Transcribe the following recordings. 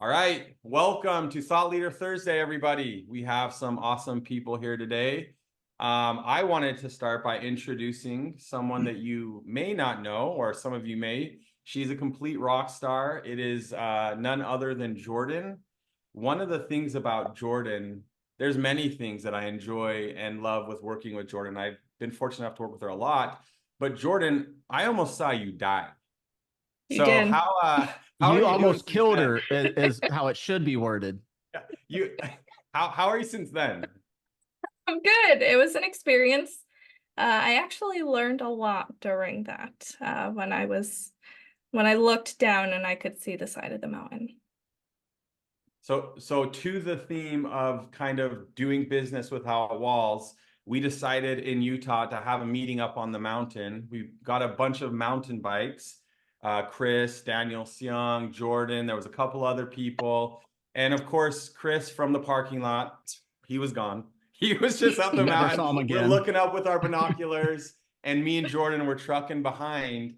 All right, welcome to Thought Leader Thursday, everybody. We have some awesome people here today. I wanted to start by introducing someone that you may not know, or some of you may. She's a complete rock star. It is none other than Jordan. One of the things about Jordan, there's many things that I enjoy and love with working with Jordan. I've been fortunate enough to work with her a lot. But Jordan, I almost saw you die. You So did. how are You you doing almost since killed then? her is how it should be worded. You how are you since then? I'm good. It was an experience. I actually learned a lot during that when I looked down and I could see the side of the mountain. So to the theme of kind of doing business without walls, we decided in Utah to have a meeting up on the mountain. We got a bunch of mountain bikes. Chris, Daniel Seong, Jordan, there was a couple other people. And of course, Chris from the parking lot, he was gone. He was just up the Never mountain. saw him We're again. looking up with our binoculars, and me and Jordan were trucking behind.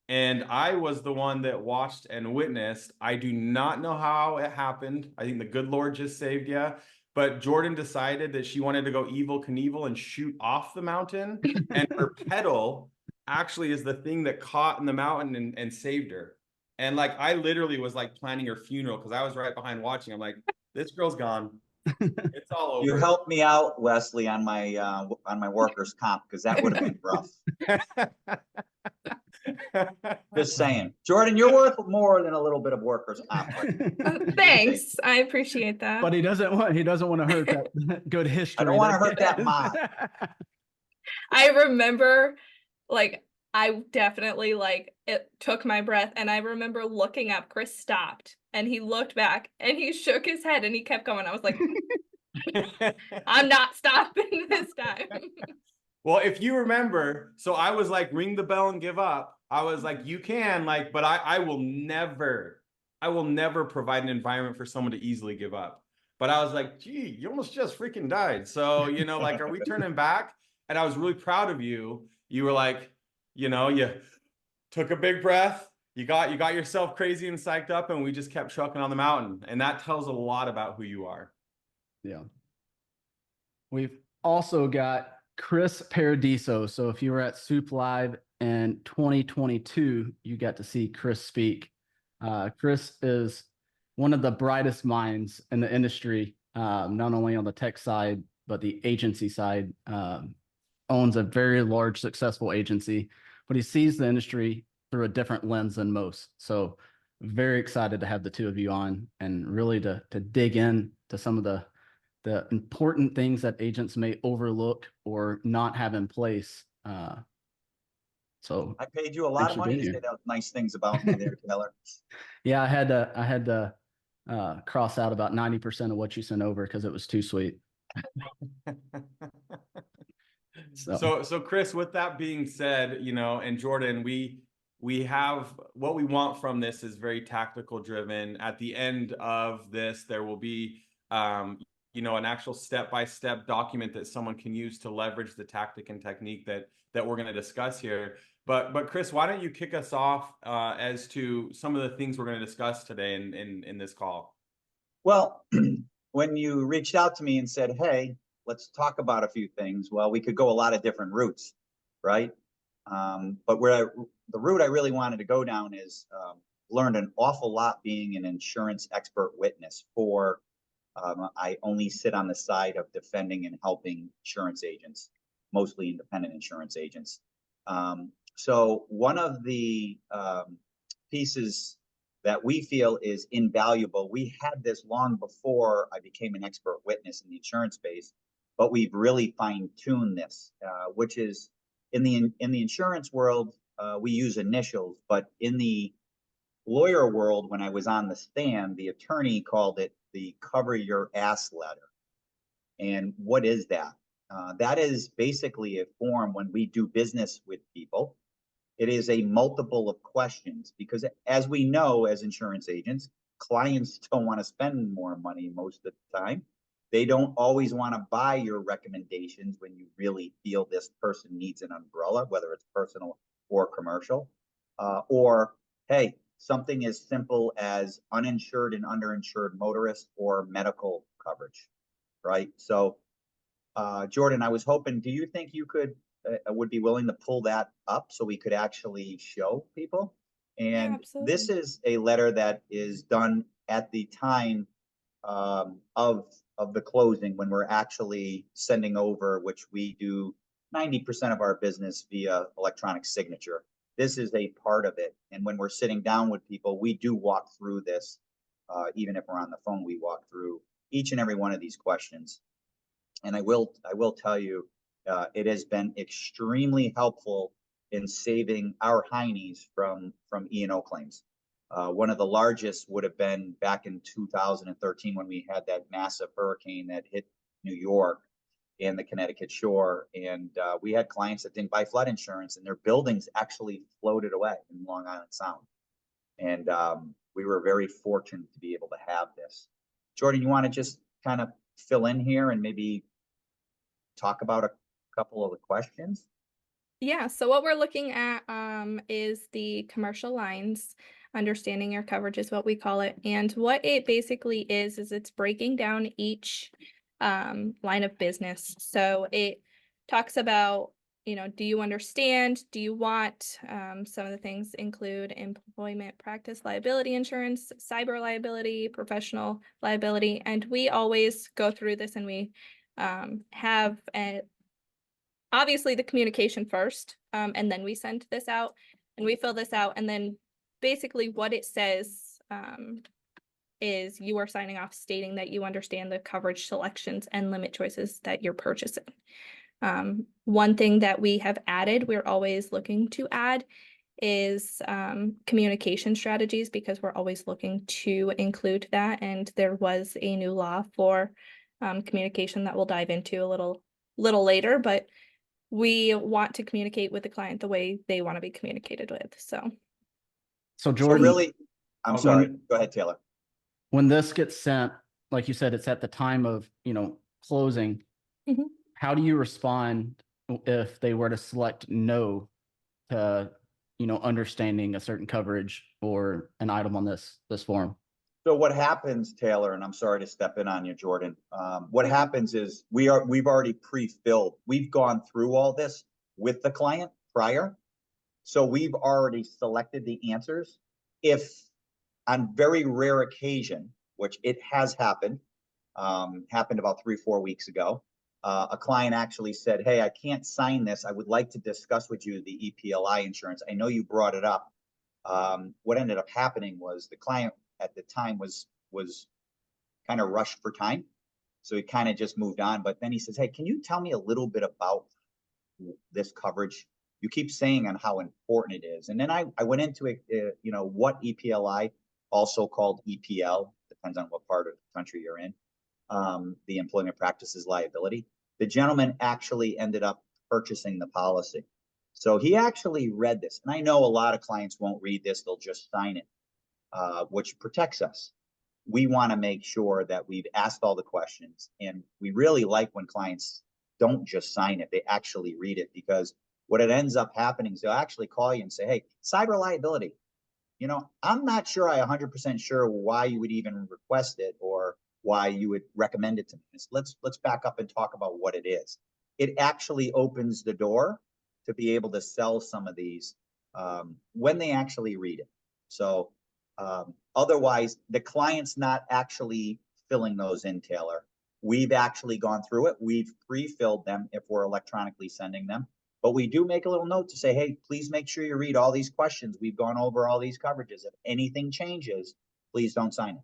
And I was the one that watched and witnessed. I do not know how it happened. I think the good Lord just saved you. But Jordan decided that she wanted to go Evel Knievel and shoot off the mountain. And her pedal actually is the thing that caught in the mountain and saved her. And like, I literally was like planning her funeral because I was right behind watching. I'm like, this girl's gone. It's all over. You helped me out, Wesley, on my workers' comp because that would have been rough. Just saying, Jordan, you're worth more than a little bit of workers' comp. Thanks. I appreciate that. But he doesn't want to hurt that good history. I don't want to hurt that mob. I remember, I definitely, it took my breath, and I remember looking up. Chris stopped, and he looked back, and he shook his head, and he kept going. I was like, I'm not stopping this time. Well, if you remember, so I was like, ring the bell and give up. I was like, you can, like, but I will never provide an environment for someone to easily give up. But I was like, gee, you almost just freaking died. So, like, are we turning back? And I was really proud of you. You were like, you took a big breath. You got yourself crazy and psyched up, and we just kept trucking on the mountain. And that tells a lot about who you are. Yeah. We've also got Chris Paradiso. So if you were at Soup Live in 2022, you got to see Chris speak. Chris is one of the brightest minds in the industry, not only on the tech side, but the agency side. Owns a very large, successful agency, but he sees the industry through a different lens than most. So very excited to have the two of you on and really to dig in to some of the important things that agents may overlook or not have in place. So I paid you a lot of money to say those nice things about me there, Taylor. Yeah, I had to cross out about 90% of what you sent over because it was too sweet. So Chris, with that being said, and Jordan, we have what we want from this is very tactical driven. At the end of this, there will be an actual step-by-step document that someone can use to leverage the tactic and technique that we're going to discuss here. But Chris, why don't you kick us off as to some of the things we're going to discuss today in this call? Well, when you reached out to me and said, hey, let's talk about a few things, well, we could go a lot of different routes, right? But the route I really wanted to go down is learned an awful lot being an insurance expert witness for I only sit on the side of defending and helping insurance agents, mostly independent insurance agents. So one of the pieces that we feel is invaluable, we had this long before I became an expert witness in the insurance space, but we've really fine-tuned this, which is in the insurance world, we use initials, but in the lawyer world, when I was on the stand, the attorney called it the cover your ass letter. And what is that? That is basically a form when we do business with people. It is a multiple of questions because, as we know, as insurance agents, clients don't want to spend more money most of the time. They don't always want to buy your recommendations when you really feel this person needs an umbrella, whether it's personal or commercial. Or, hey, something as simple as uninsured and underinsured motorists or medical coverage, right? So, Jordan, I was hoping, do you think you would be willing to pull that up so we could actually show people? And this absolutely. is a letter that is done at the time of the closing when we're actually sending over, which we do 90% of our business via electronic signature. This is a part of it. And when we're sitting down with people, we do walk through this. Even if we're on the phone, we walk through each and every one of these questions. And I will tell you, it has been extremely helpful in saving our heinies from E&O claims. One of the largest would have been back in 2013 when we had that massive hurricane that hit New York and the Connecticut shore. And we had clients that didn't buy flood insurance and their buildings actually floated away in Long Island Sound. And we were very fortunate to be able to have this. Jordan, you want to just kind of fill in here and maybe talk about a couple of the questions? Yeah, so what we're looking at is the commercial lines, understanding your coverage is what we call it. And what it basically is it's breaking down each line of business. So it talks about, do you understand? Do you want? Some of the things include employment practice liability insurance, cyber liability, professional liability. And we always go through this and we have obviously the communication first, and then we send this out and we fill this out. And then basically what it says is you are signing off stating that you understand the coverage selections and limit choices that you're purchasing. One thing that we have added, we're always looking to add, is communication strategies, because we're always looking to include that. And there was a new law for communication that we'll dive into a little later, but we want to communicate with the client the way they want to be communicated with. So Jordan, really, I'm sorry. Go ahead, Taylor. when this gets sent, like you said, it's at the time of, closing. Mhm. How do you respond if they were to select no to, understanding a certain coverage or an item on this form? So what happens, Taylor, and I'm sorry to step in on you, Jordan. What happens is we've already pre-filled. We've gone through all this with the client prior. So we've already selected the answers. If on very rare occasion, which it has happened about 3-4 weeks ago, a client actually said, hey, I can't sign this. I would like to discuss with you the EPLI insurance. I know you brought it up. What ended up happening was the client at the time was kind of rushed for time. So he kind of just moved on. But then he says, hey, can you tell me a little bit about this coverage? You keep saying on how important it is. And then I went into it, what EPLI, also called EPL, depends on what part of the country you're in, the employment practices liability. The gentleman actually ended up purchasing the policy. So he actually read this. And I know a lot of clients won't read this. They'll just sign it, which protects us. We want to make sure that we've asked all the questions. And we really like when clients don't just sign it. They actually read it, because what it ends up happening is they'll actually call you and say, hey, cyber liability. I'm not sure 100% sure why you would even request it or why you would recommend it to me. Let's back up and talk about what it is. It actually opens the door to be able to sell some of these when they actually read it. So otherwise, the client's not actually filling those in, Taylor. We've actually gone through it. We've pre-filled them if we're electronically sending them. But we do make a little note to say, hey, please make sure you read all these questions. We've gone over all these coverages. If anything changes, please don't sign it.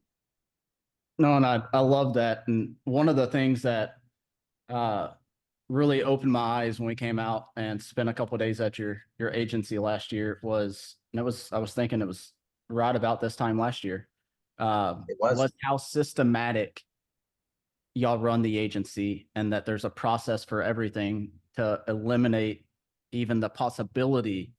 No, and I love that. And one of the things that really opened my eyes when we came out and spent a couple of days at your agency last year was I was thinking it was right about this time last year. It was how systematic y'all run the agency, and that there's a process for everything to eliminate even the possibility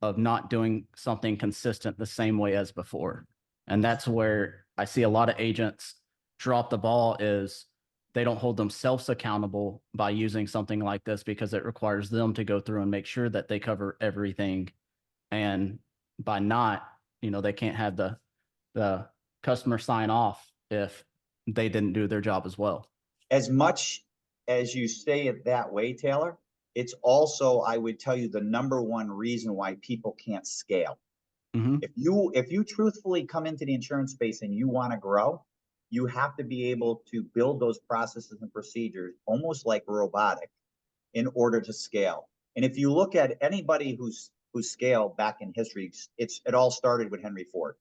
of not doing something consistent the same way as before. And that's where I see a lot of agents drop the ball, is they don't hold themselves accountable by using something like this, because it requires them to go through and make sure that they cover everything. And by not they can't have the customer sign off if they didn't do their job as well. As much as you say it that way, Taylor, it's also, I would tell you, the number one reason why people can't scale. Mhm. If you truthfully come into the insurance space and you want to grow, you have to be able to build those processes and procedures almost like robotic in order to scale. And if you look at anybody who's scaled back in history, it all started with Henry Ford.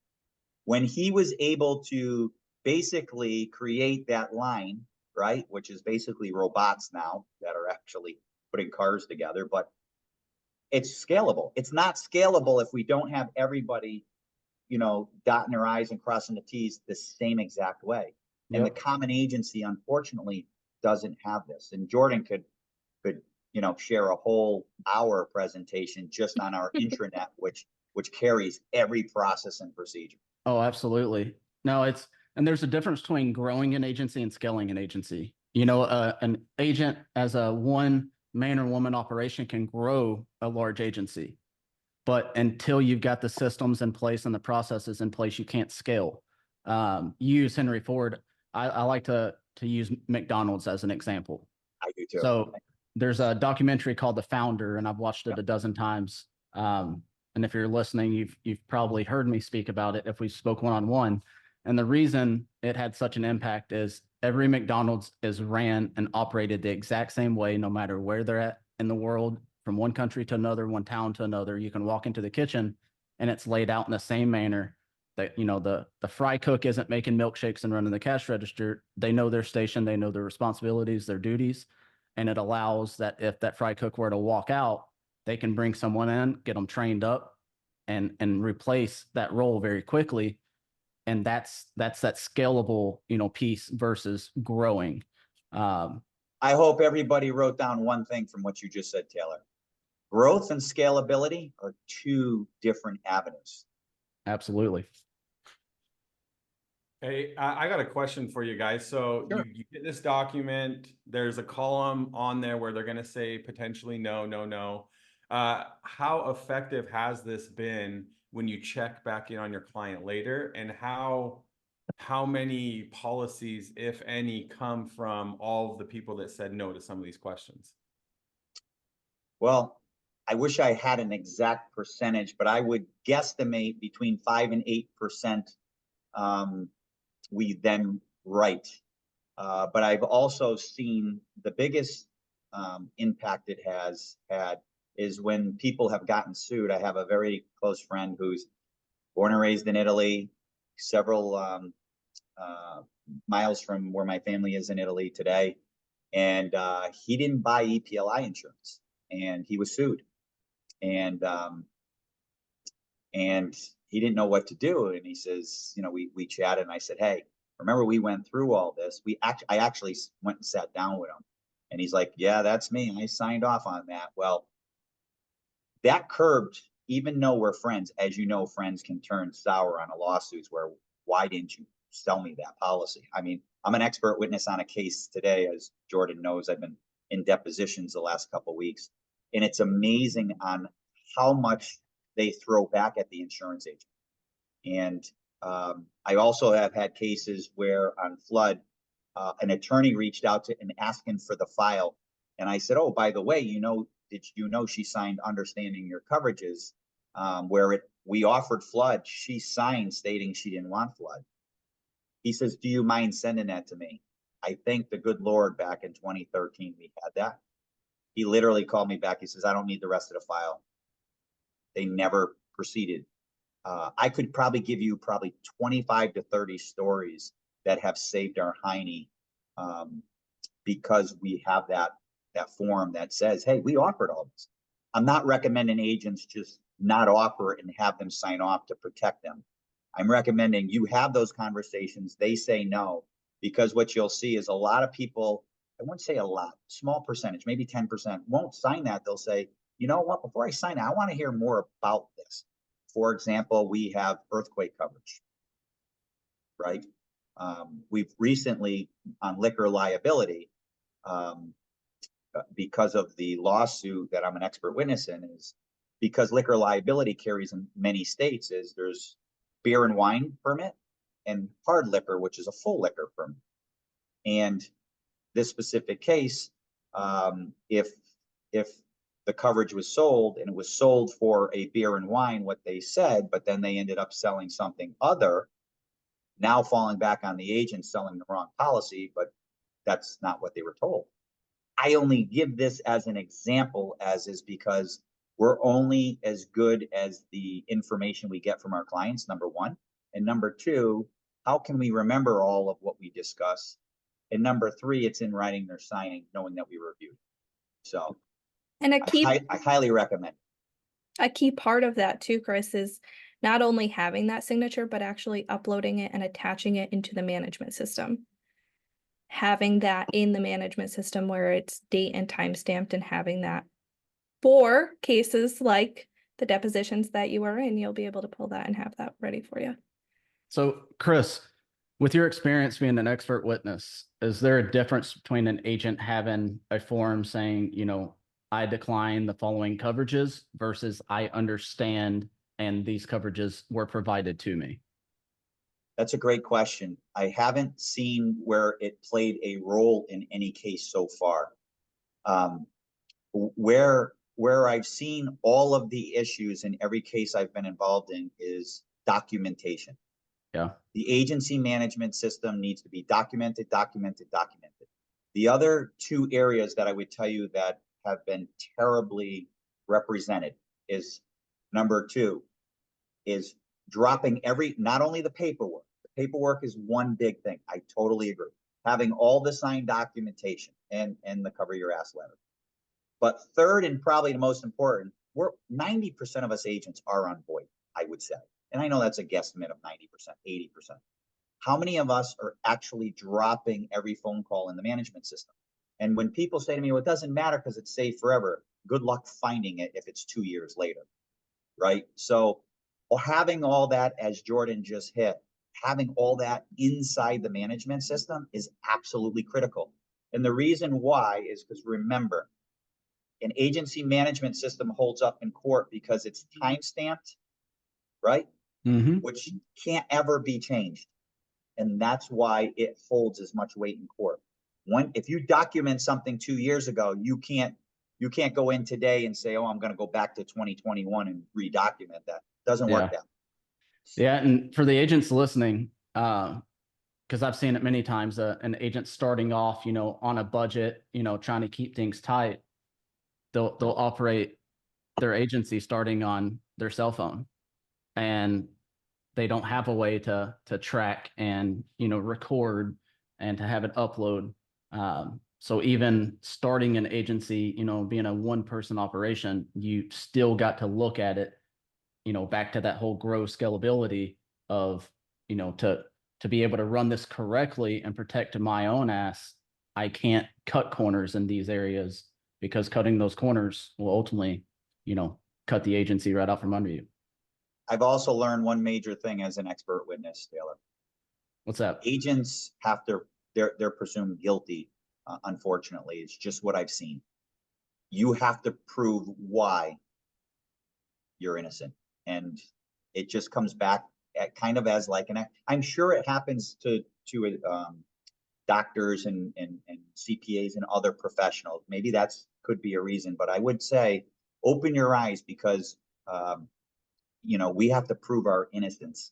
When he was able to basically create that line, right, which is basically robots now that are actually putting cars together, but it's scalable. It's not scalable if we don't have everybody, dotting their I's and crossing the T's the same exact way. And the common agency, unfortunately, doesn't have this. And Jordan could share a whole hour presentation just on our intranet, which carries every process and procedure. Oh, absolutely. No, and there's a difference between growing an agency and scaling an agency. An agent as a one man or woman operation can grow a large agency, but until you've got the systems in place and the processes in place, you can't scale. Use Henry Ford. I like to use McDonald's as an example. I do too. So there's a documentary called The Founder, and I've watched it a dozen times. And if you're listening, you've probably heard me speak about it if we spoke one-on-one. And the reason it had such an impact is every McDonald's is ran and operated the exact same way, no matter where they're at in the world, from one country to another, one town to another. You can walk into the kitchen and it's laid out in the same manner that, the fry cook isn't making milkshakes and running the cash register. They know their station, they know their responsibilities, their duties. And it allows that if that fry cook were to walk out, they can bring someone in, get them trained up and replace that role very quickly. And that's that scalable, piece versus growing. I hope everybody wrote down one thing from what you just said, Taylor. Growth and scalability are two different avenues. Absolutely. Hey, I got a question for you guys. So Sure. you get this document, there's a column on there where they're going to say potentially no, no, no. How effective has this been when you check back in on your client later, and how many policies, if any, come from all of the people that said no to some of these questions? Well, I wish I had an exact percentage, but I would guesstimate between 5 and 8%. We then write. But I've also seen the biggest impact it has had is when people have gotten sued. I have a very close friend who's born and raised in Italy, several miles from where my family is in Italy today. And he didn't buy EPLI insurance and he was sued. And he didn't know what to do. And he says, we chatted and I said, hey, remember we went through all this. I actually went and sat down with him and he's like, yeah, that's me. I signed off on that. Well, that curbed, even though we're friends, as you know, friends can turn sour on a lawsuit where, why didn't you sell me that policy? I mean, I'm an expert witness on a case today. As Jordan knows, I've been in depositions the last couple of weeks, and it's amazing on how much they throw back at the insurance agent. And I also have had cases where on flood, an attorney reached out to and asking for the file. And I said, oh, by the way, did you know she signed understanding your coverages, where we offered flood. She signed stating she didn't want flood. He says, do you mind sending that to me? I thank the good Lord back in 2013 we had that. He literally called me back. He says, I don't need the rest of the file. They never proceeded. I could probably give you 25 to 30 stories that have saved our hiney, because we have that form that says, hey, we offered all this. I'm not recommending agents just not offer it and have them sign off to protect them. I'm recommending you have those conversations. They say no, because what you'll see is a lot of people, I wouldn't say a lot, small percentage, maybe 10% won't sign that. They'll say, you know what, before I sign it, I want to hear more about this. For example, we have earthquake coverage, right? We've recently on liquor liability, because of the lawsuit that I'm an expert witness in, is because liquor liability carries in many states is there's beer and wine permit and hard liquor, which is a full liquor permit. And this specific case, if the coverage was sold and it was sold for a beer and wine, what they said, but then they ended up selling something other, now falling back on the agent selling the wrong policy, but that's not what they were told. I only give this as an example, as is because we're only as good as the information we get from our clients, number one. And number two, how can we remember all of what we discuss? And number three, it's in writing, they're signing, knowing that we reviewed. So And I highly recommend. a key part of that too, Chris, is not only having that signature, but actually uploading it and attaching it into the management system. Having that in the management system where it's date and time stamped, and having that for cases like the depositions that you are in, you'll be able to pull that and have that ready for you. So, Chris, with your experience being an expert witness, is there a difference between an agent having a form saying, you know, I decline the following coverages versus I understand and these coverages were provided to me? That's a great question. I haven't seen where it played a role in any case so far. Where I've seen all of the issues in every case I've been involved in is documentation. Yeah. The agency management system needs to be documented. The other two areas that I would tell you that have been terribly represented is, number two, is dropping not only the paperwork. The paperwork is one big thing. I totally agree. Having all the signed documentation and the cover your ass letter. But third, and probably the most important, 90% of us agents are on VoIP, I would say. And I know that's a guesstimate of 90%, 80%. How many of us are actually dropping every phone call in the management system? And when people say to me, well, it doesn't matter because it's saved forever, good luck finding it if it's 2 years later, right? So having all that, as Jordan just hit, having all that inside the management system is absolutely critical. And the reason why is because, remember, an agency management system holds up in court because it's time-stamped, right? Mm-hmm. Which can't ever be changed. And that's why it holds as much weight in court. If you document something 2 years ago, you can't go in today and say, oh, I'm going to go back to 2021 and redocument that. Doesn't work that. Yeah. And for the agents listening, because I've seen it many times, an agent starting off, you know, on a budget, you know, trying to keep things tight, they'll operate their agency starting on their cell phone, and they don't have a way to track and, you know, record and to have it upload. So even starting an agency, you know, being a one-person operation, you still got to look at it, you know, back to that whole grow scalability of, you know, to be able to run this correctly and protect my own ass. I can't cut corners in these areas, because cutting those corners will ultimately, you know, cut the agency right out from under you. I've also learned one major thing as an expert witness, Taylor. What's that? Agents have to, they're presumed guilty. Unfortunately, it's just what I've seen. You have to prove why you're innocent. And it just comes back at kind of as like I'm sure it happens to doctors and CPAs and other professionals. Maybe could be a reason, but I would say open your eyes, because you know, we have to prove our innocence,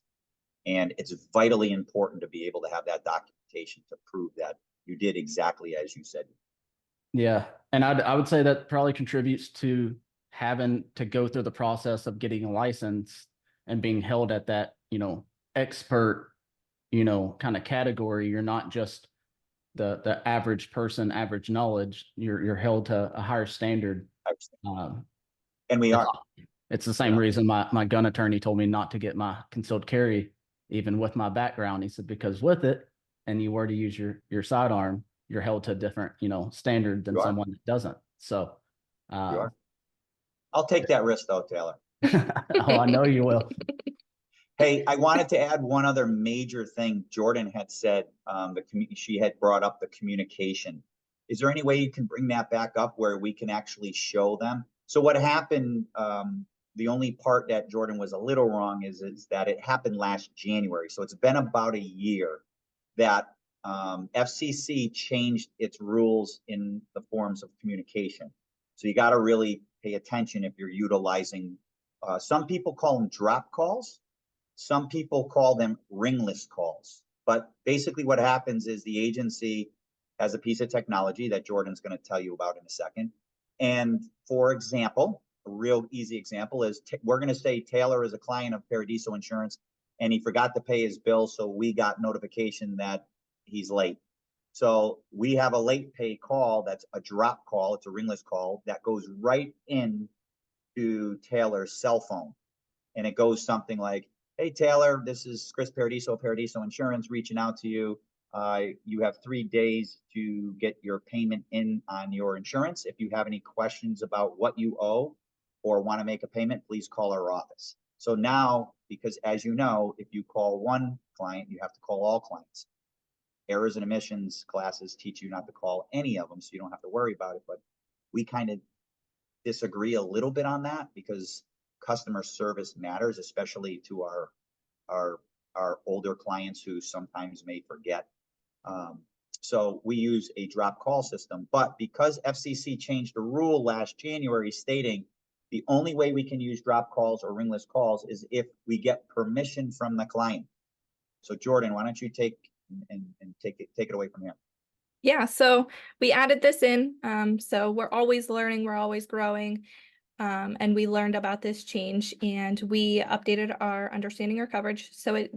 and it's vitally important to be able to have that documentation to prove that you did exactly as you said. Yeah. And I would say that probably contributes to having to go through the process of getting a license and being held at that, you know, expert, you know, kind of category. You're not just the average person, average knowledge. You're held to a higher standard. And we are. It's the same reason my gun attorney told me not to get my concealed carry, even with my background. He said, because with it, and you were to use your sidearm, you're held to a different, you know, standard than someone that doesn't. So I'll take that risk though, Taylor. Oh, I know you will. Hey, I wanted to add one other major thing. Jordan had said, she had brought up the communication. Is there any way you can bring that back up where we can actually show them? So what happened the only part that Jordan was a little wrong is that it happened last January. So it's been about a year that FCC changed its rules in the forms of communication. So you got to really pay attention if you're utilizing, some people call them drop calls. Some people call them ringless calls. But basically what happens is the agency has a piece of technology that Jordan's going to tell you about in a second. And for example, a real easy example is we're going to say Taylor is a client of Paradiso Insurance and he forgot to pay his bill. So we got notification that he's late. So we have a late pay call. That's a drop call. It's a ringless call that goes right in to Taylor's cell phone. And it goes something like, hey, Taylor, this is Chris Paradiso, Paradiso Insurance reaching out to you. You have 3 days to get your payment in on your insurance. If you have any questions about what you owe or want to make a payment, please call our office. So now, because as you know, if you call one client, you have to call all clients. Errors and omissions classes teach you not to call any of them, so you don't have to worry about it. But we kind of disagree a little bit on that because customer service matters, especially to our older clients who sometimes may forget. So we use a drop call system, but because FCC changed the rule last January stating the only way we can use drop calls or ringless calls is if we get permission from the client. So Jordan, why don't you take it away from here? Yeah, so we added this in. So we're always learning, we're always growing. And we learned about this change and we updated our understanding or coverage. So it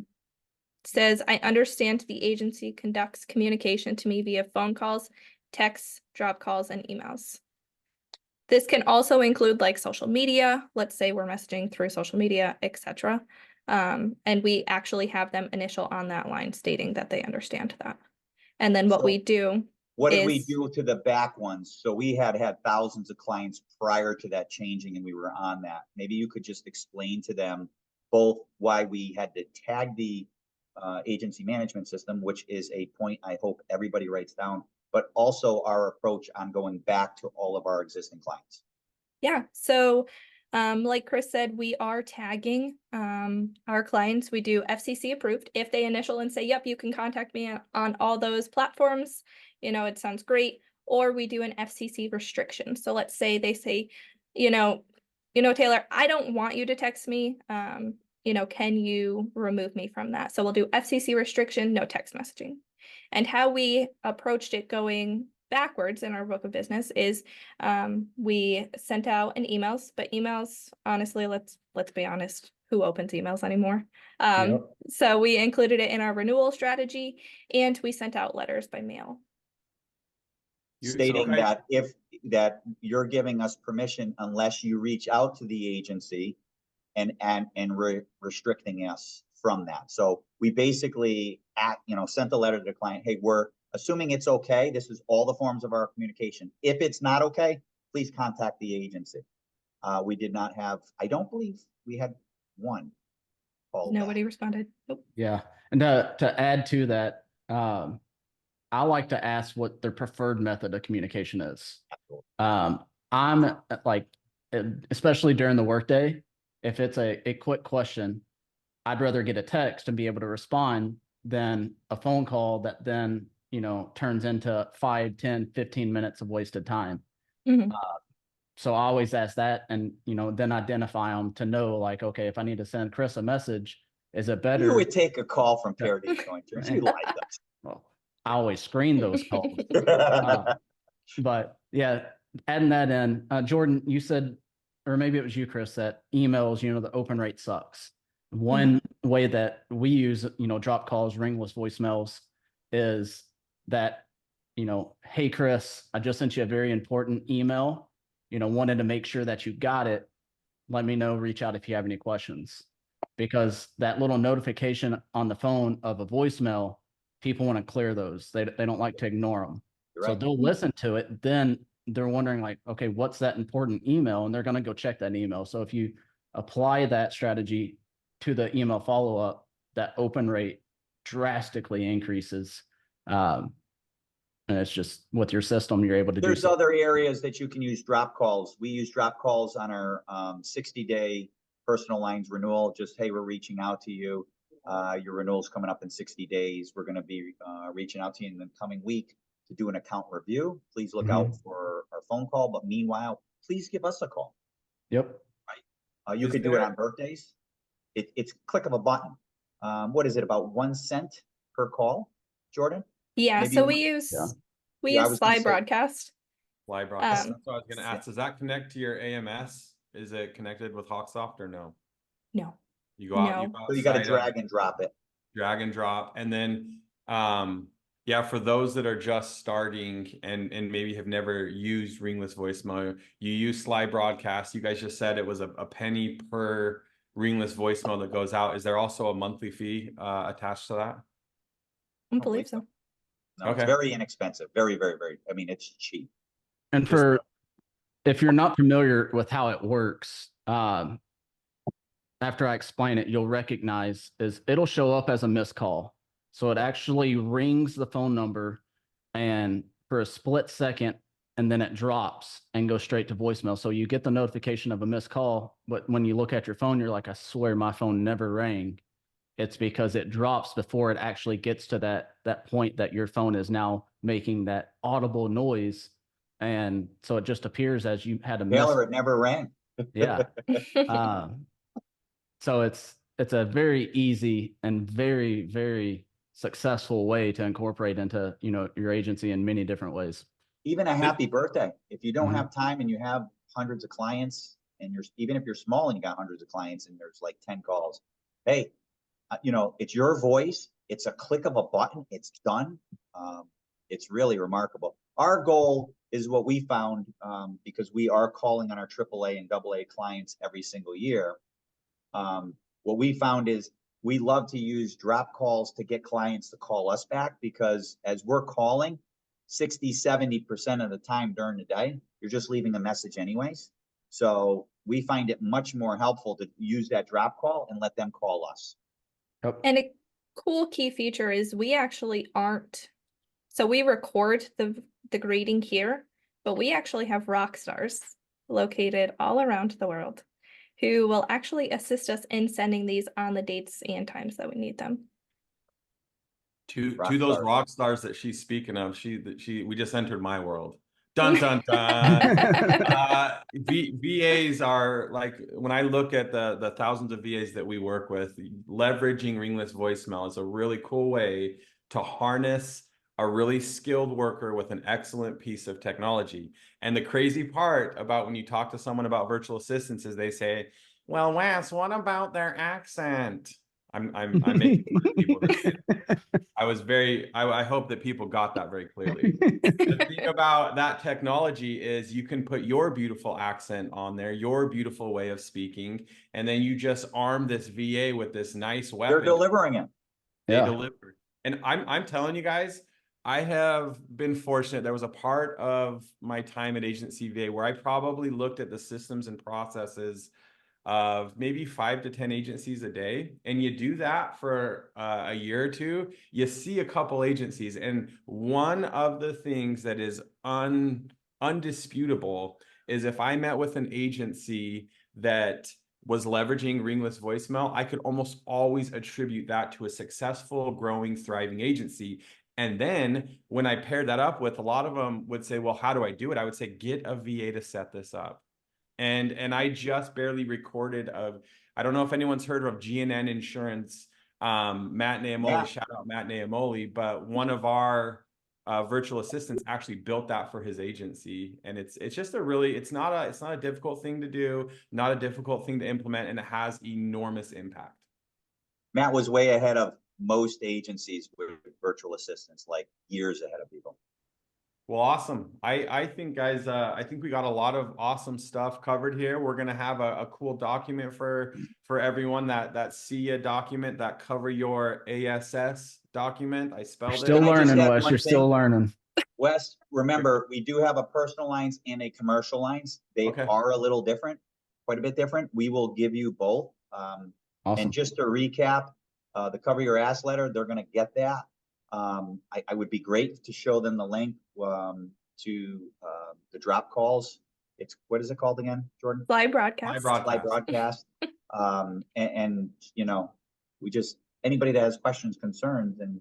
says, I understand the agency conducts communication to me via phone calls, texts, drop calls, and emails. This can also include like social media. Let's say we're messaging through social media, etc. And we actually have them initial on that line stating that they understand that. And then what we do. What did we do to the back ones? So we had thousands of clients prior to that changing and we were on that. Maybe you could just explain to them both why we had to tag the agency management system, which is a point I hope everybody writes down, but also our approach on going back to all of our existing clients. Yeah, so like Chris said, we are tagging our clients. We do FCC approved. If they initial and say, yep, you can contact me on all those platforms, it sounds great. Or we do an FCC restriction. So let's say they say, Taylor, I don't want you to text me. Can you remove me from that? So we'll do FCC restriction, no text messaging. And how we approached it going backwards in our book of business is we sent out an emails, but emails, honestly, let's be honest, who opens emails anymore? So we included it in our renewal strategy and we sent out letters by mail. Stating that that you're giving us permission unless you reach out to the agency and restricting us from that. So we basically sent a letter to the client, hey, we're assuming it's okay. This is all the forms of our communication. If it's not okay, please contact the agency. We did not have, I don't believe we had one call. Nobody responded. Nope. Yeah. And to add to that, I like to ask what their preferred method of communication is. I'm like, especially during the workday, if it's a quick question, I'd rather get a text and be able to respond than a phone call that then, turns into 5, 10, 15 minutes of wasted time. Mm-hmm. So I always ask that and, then identify them to know like, okay, if I need to send Chris a message, is it better? You would take a call from Paradiso Insurance. You like us. Well, I always screen those calls. But yeah, adding that in, Jordan, you said, or maybe it was you, Chris, that emails, the open rate sucks. One way that we use, drop calls, ringless voicemails is that, hey, Chris, I just sent you a very important email, wanted to make sure that you got it. Let me know, reach out if you have any questions. Because that little notification on the phone of a voicemail, people want to clear those. They don't like to ignore them. Right. So they'll listen to it. Then they're wondering like, okay, what's that important email? And they're going to go check that email. So if you apply that strategy to the email follow-up, that open rate drastically increases. And it's just with your system, you're able to do There's so. other areas that you can use drop calls. We use drop calls on our 60-day personal lines renewal. Just, hey, we're reaching out to you. Your renewal's coming up in 60 days. We're going to be reaching out to you in the coming week to do an account review. Please look out for our phone call. But meanwhile, please give us a call. Yep. You Is could do it there- on birthdays. It's click of a button. What is it, about 1 cent per call, Jordan? Yeah, Maybe so you we might- use Yeah. we Yeah, I use was gonna Sly say- Broadcast. Live broadcast. Um, That's what I was gonna ask. Does that connect to your AMS? Is it connected with Hawksoft or no? No. You go out, No. you go So you got to outside of- drag and drop it. drag and drop, and then yeah, for those that are just starting and maybe have never used ringless voicemail, you use Sly Broadcast. You guys just said it was a penny per ringless voicemail that goes out. Is there also a monthly fee attached to that? I don't believe so. No, it's Okay. very inexpensive. Very, very, very. I mean, it's cheap. And for if you're not familiar with how it works, after I explain it, you'll recognize it'll show up as a missed call. So it actually rings the phone number and for a split second, and then it drops and goes straight to voicemail. So you get the notification of a missed call, but when you look at your phone, you're like, I swear my phone never rang. It's because it drops before it actually gets to that point that your phone is now making that audible noise. And so it just appears as you had a miss. Taylor, it never rang. Yeah. So it's a very easy and very, very successful way to incorporate into, your agency in many different ways. Even a happy birthday. If you don't Mhm. have time and you have hundreds of clients, and even if you're small and you got hundreds of clients and there's like 10 calls, hey, it's your voice. It's a click of a button. It's done. It's really remarkable. Our goal is what we found, because we are calling on our AAA and AA clients every single year. What we found is we love to use drop calls to get clients to call us back, because as we're calling 60-70% of the time during the day, you're just leaving a message anyways. So we find it much more helpful to use that drop call and let them call us. Yep. And a cool key feature is we actually aren't, so we record the greeting here, but we actually have rock stars located all around the world who will actually assist us in sending these on the dates and times that we need them. To Rock those stars. rock stars that she's speaking of, we just entered my world. Dun dun dun. VAs are like, when I look at the thousands of VAs that we work with, leveraging ringless voicemail is a really cool way to harness a really skilled worker with an excellent piece of technology. And the crazy part about when you talk to someone about virtual assistants is they say, well, Wes, what about their accent? I'm making fun of people that say that. I hope that people got that very clearly. The thing about that technology is you can put your beautiful accent on there, your beautiful way of speaking, and then you just arm this VA with this nice weapon. They're delivering it. They Yeah. deliver. And I'm telling you guys, I have been fortunate. There was a part of my time at Agency VA where I probably looked at the systems and processes of maybe 5 to 10 agencies a day. And you do that for a year or two, you see a couple agencies. And one of the things that is undisputable is if I met with an agency that was leveraging ringless voicemail, I could almost always attribute that to a successful, growing, thriving agency. And then when I paired that up with, a lot of them would say, well, how do I do it? I would say, get a VA to set this up. And I just barely recorded I don't know if anyone's heard of GNN Insurance, Matt Naimoli, Yeah. shout out Matt Naimoli, but one of our virtual assistants actually built that for his agency. And it's just it's not a difficult thing to do, not a difficult thing to implement, and it has enormous impact. Matt was way ahead of most agencies with virtual assistants, like years ahead of people. Well, awesome. I think, guys, I think we got a lot of awesome stuff covered here. We're going to have a cool document for everyone, that SIA document, that Cover Your ASS document. I spelled Still it. Can I just learning, add Wes. one You're still thing? learning. Wes, remember, we do have a personal lines and a commercial lines. They Okay. are a little different, quite a bit different. We will give you both. Awesome. And just to recap, the Cover Your Ass letter, they're going to get that. I would be great to show them the link to the drop calls. What is it called again, Jordan? Live broadcast. Live broadcast. And you know, anybody that has questions, concerns, and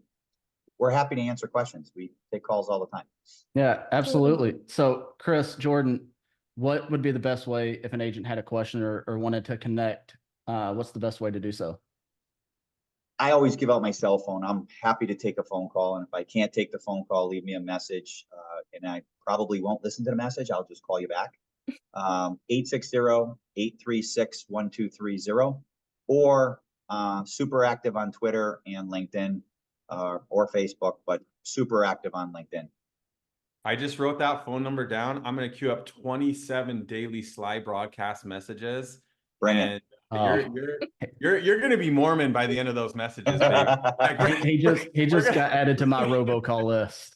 we're happy to answer questions. We take calls all the time. Yeah, absolutely. So Chris, Jordan, what would be the best way if an agent had a question or wanted to connect? What's the best way to do so? I always give out my cell phone. I'm happy to take a phone call. And if I can't take the phone call, leave me a message. And I probably won't listen to the message. I'll just call you back. 860-836-1230, or super active on Twitter and LinkedIn, or Facebook, but super active on LinkedIn. I just wrote that phone number down. I'm going to queue up 27 daily Sly broadcast messages. Bring it. And you're going to be Mormon by the end of those messages, baby. He just got added to my robocall list.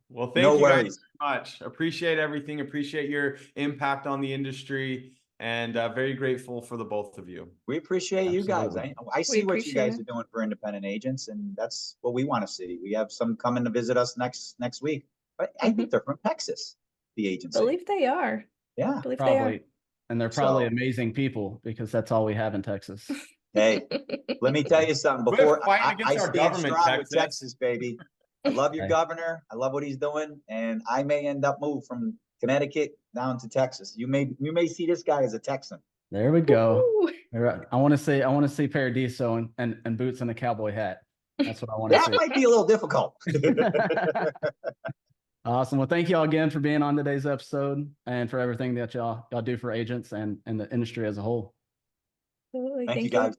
Well, thank you guys so much. Appreciate everything. Appreciate your impact on the industry, and very grateful for the both of you. We appreciate you guys. Absolutely. I see what you guys appreciate are doing for independent agents, and that's what we want to see. We have some coming to visit us next week. But I think they're from Texas, the agency. Believe they are. Yeah. Believe they are. Probably. And they're probably So- amazing people because that's all we have in Texas. Hey, let me tell you something. We're Before fighting I against our stand government, strong with Texas. Texas, baby. I love your Hey. governor. I love what he's doing, and I may end up moving from Connecticut down to Texas. You may see this guy as a Texan. There we go. Woo! All right. I want to see Paradiso and boots and a cowboy hat. That's what I want to That see. might be a little difficult. Awesome. Well, thank you all again for being on today's episode and for everything that y'all do for agents and the industry as a whole. Absolutely. Thank you guys.